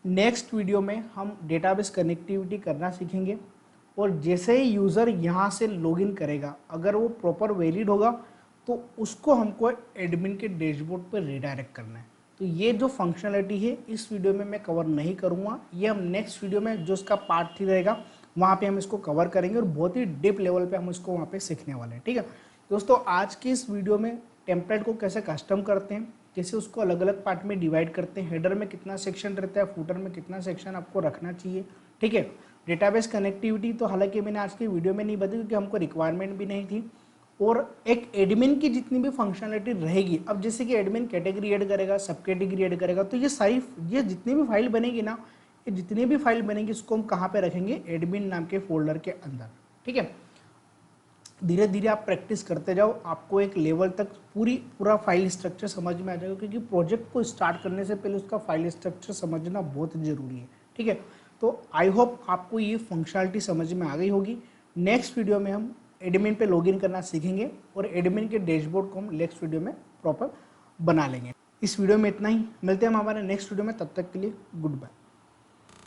नेक्स्ट वीडियो में हम डेटाबेस कनेक्टिविटी करना सीखेंगे, और जैसे ही यूज़र यहाँ से लॉगिन करेगा, अगर वो प्रॉपर वैलिड होगा तो उसको हमको एडमिन के डैशबोर्ड पर रिडायरेक्ट करना है। तो ये जो फंक्शनलिटी है इस वीडियो में मैं कवर नहीं करूँगा, ये हम नेक्स्ट वीडियो में जो इसका पार्ट 3 रहेगा वहाँ पे हम इसको कवर करेंगे, और बहुत ही डीप लेवल पे हम इसको वहाँ पे सीखने वाले हैं। ठीक है दोस्तों, आज की इस वीडियो में टेम्पलेट को कैसे कस्टम करते हैं, कैसे उसको अलग अलग पार्ट में डिवाइड करते हैं, हेडर में कितना सेक्शन रहता है, फूटर में कितना सेक्शन आपको रखना चाहिए। ठीक है, डेटाबेस कनेक्टिविटी तो हालांकि मैंने आज की वीडियो में नहीं बताई क्योंकि हमको रिक्वायरमेंट भी नहीं थी। और एक एडमिन की जितनी भी फंक्शनलिटी रहेगी, अब जैसे कि एडमिन कैटेगरी ऐड करेगा, सब कैटेगरी ऐड करेगा, तो ये जितनी भी फाइल बनेगी ना, ये जितनी भी फाइल बनेगी इसको हम कहाँ पे रखेंगे, एडमिन नाम के फोल्डर के अंदर। ठीक है, धीरे धीरे आप प्रैक्टिस करते जाओ, आपको एक लेवल तक पूरा फाइल स्ट्रक्चर समझ में आ जाएगा, क्योंकि प्रोजेक्ट को स्टार्ट करने से पहले उसका फाइल स्ट्रक्चर समझना बहुत ज़रूरी है। ठीक है, तो आई होप आपको ये फंक्शनलिटी समझ में आ गई होगी। नेक्स्ट वीडियो में हम एडमिन पे लॉगिन करना सीखेंगे, और एडमिन के डैशबोर्ड को हम नेक्स्ट वीडियो में प्रॉपर बना लेंगे। इस वीडियो में इतना ही, मिलते हैं हम हमारे नेक्स्ट वीडियो में, तब तक के लिए गुड बाय।